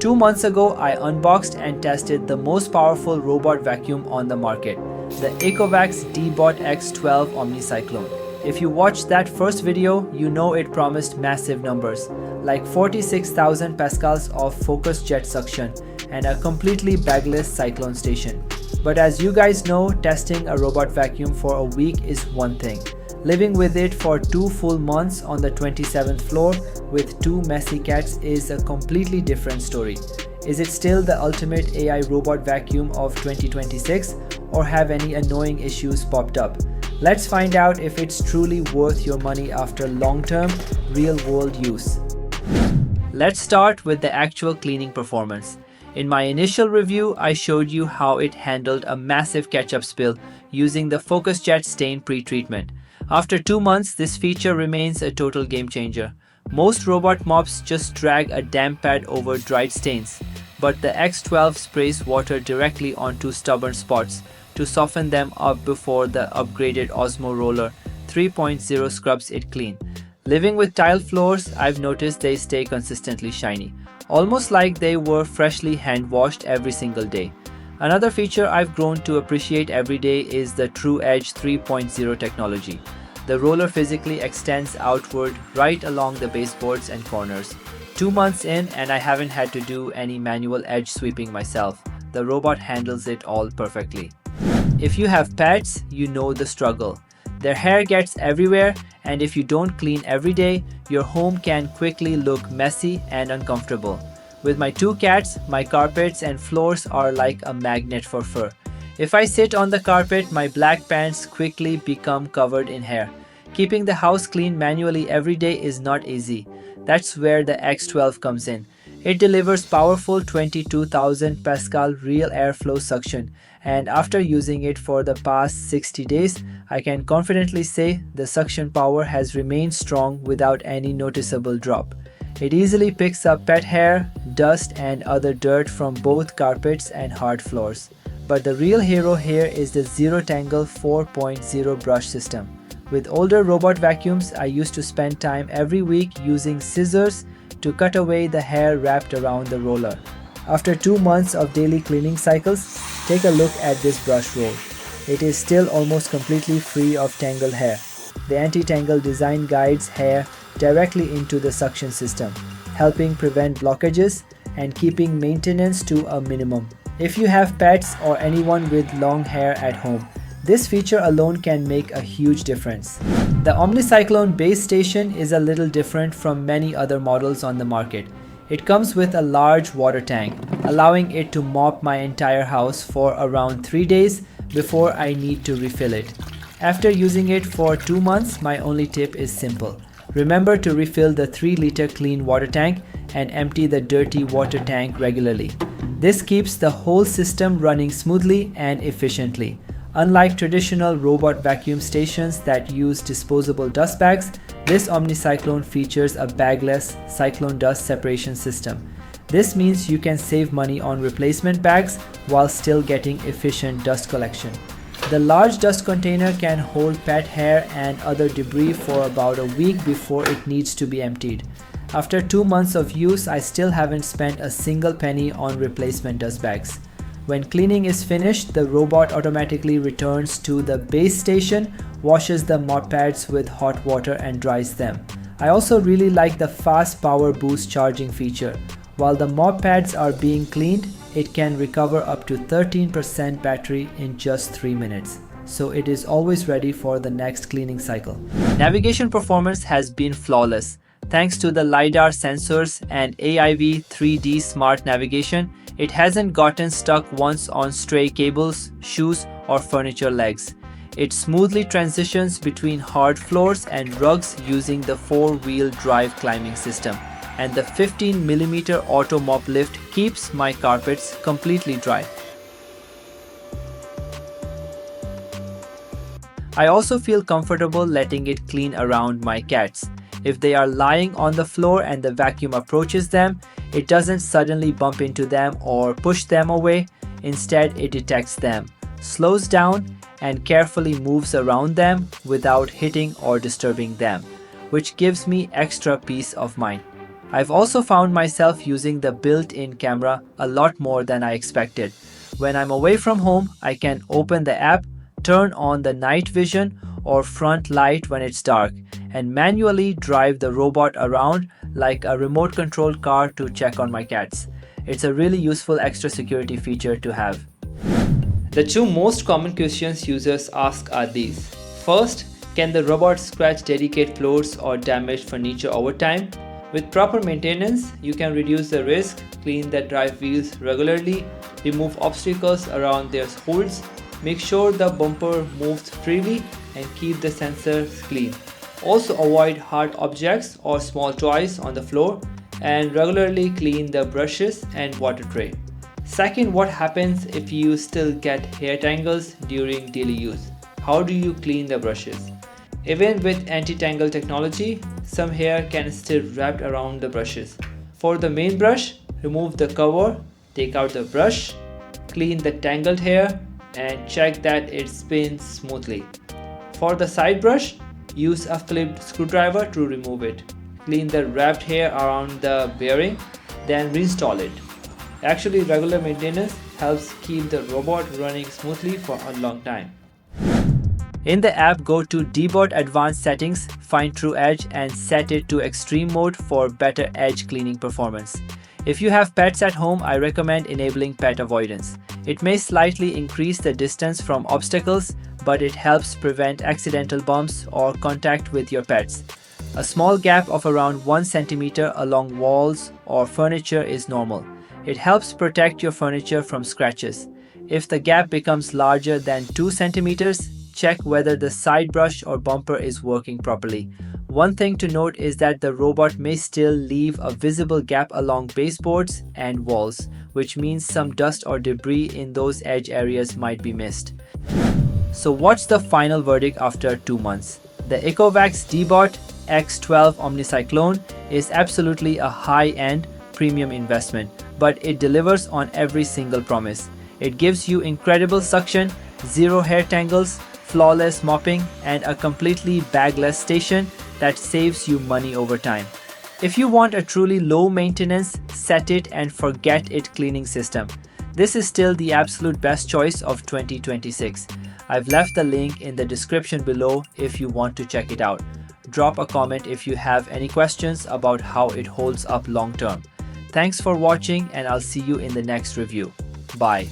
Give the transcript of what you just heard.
2 months ago, I unboxed and tested the most powerful robot vacuum on the market, the ECOVACS DEEBOT X12 OmniCyclone. If you watched that first video, you know it promised massive numbers, like 46,000 pascals of FocusJet suction and a completely bagless cyclone station. But as you guys know, testing a robot vacuum for a week is one thing. Living with it for 2 full months on the 27th floor with 2 messy cats is a completely different story. Is it still the ultimate AI robot vacuum of 2026, or have any annoying issues popped up? Let's find out if it's truly worth your money after long-term, real-world use. Let's start with the actual cleaning performance. In my initial review, I showed you how it handled a massive ketchup spill using the FocusJet stain pre-treatment. After 2 months, this feature remains a total game changer. Most robot mops just drag a damp pad over dried stains, but the X12 sprays water directly onto stubborn spots to soften them up before the upgraded Osmo Roller 3.0 scrubs it clean. Living with tile floors, I've noticed they stay consistently shiny, almost like they were freshly hand-washed every single day. Another feature I've grown to appreciate every day is the TrueEdge 3.0 technology. The roller physically extends outward right along the baseboards and corners. 2 months in and I haven't had to do any manual edge sweeping myself. The robot handles it all perfectly. If you have pets, you know the struggle. Their hair gets everywhere, and if you don't clean every day, your home can quickly look messy and uncomfortable. With my 2 cats, my carpets and floors are like a magnet for fur. If I sit on the carpet, my black pants quickly become covered in hair. Keeping the house clean manually every day is not easy. That's where the X12 comes in. It delivers powerful 22,000 pascal real airflow suction, and after using it for the past 60 days, I can confidently say the suction power has remained strong without any noticeable drop. It easily picks up pet hair, dust and other dirt from both carpets and hard floors. But the real hero here is the ZeroTangle 4.0 brush system. With older robot vacuums, I used to spend time every week using scissors to cut away the hair wrapped around the roller. After 2 months of daily cleaning cycles, take a look at this brush roll. It is still almost completely free of tangled hair. The anti-tangle design guides hair directly into the suction system, helping prevent blockages and keeping maintenance to a minimum. If you have pets or anyone with long hair at home, this feature alone can make a huge difference. The OmniCyclone base station is a little different from many other models on the market. It comes with a large water tank, allowing it to mop my entire house for around 3 days before I need to refill it. After using it for 2 months, my only tip is simple. Remember to refill the 3-liter clean water tank and empty the dirty water tank regularly. This keeps the whole system running smoothly and efficiently. Unlike traditional robot vacuum stations that use disposable dust bags, this OmniCyclone features a bagless cyclone dust separation system. This means you can save money on replacement bags while still getting efficient dust collection. The large dust container can hold pet hair and other debris for about a week before it needs to be emptied. After 2 months of use, I still haven't spent a single penny on replacement dust bags. When cleaning is finished, the robot automatically returns to the base station, washes the mop pads with hot water and dries them. I also really like the fast power boost charging feature. While the mop pads are being cleaned, it can recover up to 13% battery in just 3 minutes. So it is always ready for the next cleaning cycle. Navigation performance has been flawless. Thanks to the LiDAR sensors and AIV 3D smart navigation, it hasn't gotten stuck once on stray cables, shoes, or furniture legs. It smoothly transitions between hard floors and rugs using the 4-wheel drive climbing system, and the 15mm auto mop lift keeps my carpets completely dry. I also feel comfortable letting it clean around my cats. If they are lying on the floor and the vacuum approaches them, it doesn't suddenly bump into them or push them away. Instead, it detects them, slows down, and carefully moves around them without hitting or disturbing them, which gives me extra peace of mind. I've also found myself using the built-in camera a lot more than I expected. When I'm away from home, I can open the app, turn on the night vision or front light when it's dark, and manually drive the robot around like a remote-controlled car to check on my cats. It's a really useful extra security feature to have. The two most common questions users ask are these. First, can the robot scratch delicate floors or damage furniture over time? With proper maintenance, you can reduce the risk, clean the drive wheels regularly, remove obstacles around their holes, make sure the bumper moves freely, and keep the sensors clean. Also avoid hard objects or small toys on the floor, and regularly clean the brushes and water tray. Second, what happens if you still get hair tangles during daily use? How do you clean the brushes? Even with anti-tangle technology, some hair can still wrap around the brushes. For the main brush, remove the cover, take out the brush, clean the tangled hair, and check that it spins smoothly. For the side brush, use a flipped screwdriver to remove it. Clean the wrapped hair around the bearing, then reinstall it. Actually, regular maintenance helps keep the robot running smoothly for a long time. In the app, go to DEEBOT Advanced Settings, find TrueEdge and set it to Extreme mode for better edge cleaning performance. If you have pets at home, I recommend enabling Pet Avoidance. It may slightly increase the distance from obstacles, but it helps prevent accidental bumps or contact with your pets. A small gap of around 1 centimeter along walls or furniture is normal. It helps protect your furniture from scratches. If the gap becomes larger than 2 centimeters, check whether the side brush or bumper is working properly. One thing to note is that the robot may still leave a visible gap along baseboards and walls, which means some dust or debris in those edge areas might be missed. So what's the final verdict after 2 months? The ECOVACS DEEBOT X12 OmniCyclone is absolutely a high-end premium investment, but it delivers on every single promise. It gives you incredible suction, zero hair tangles, flawless mopping, and a completely bagless station that saves you money over time. If you want a truly low maintenance, set it and forget it cleaning system, this is still the absolute best choice of 2026. I've left the link in the description below if you want to check it out. Drop a comment if you have any questions about how it holds up long term. Thanks for watching, and I'll see you in the next review. Bye.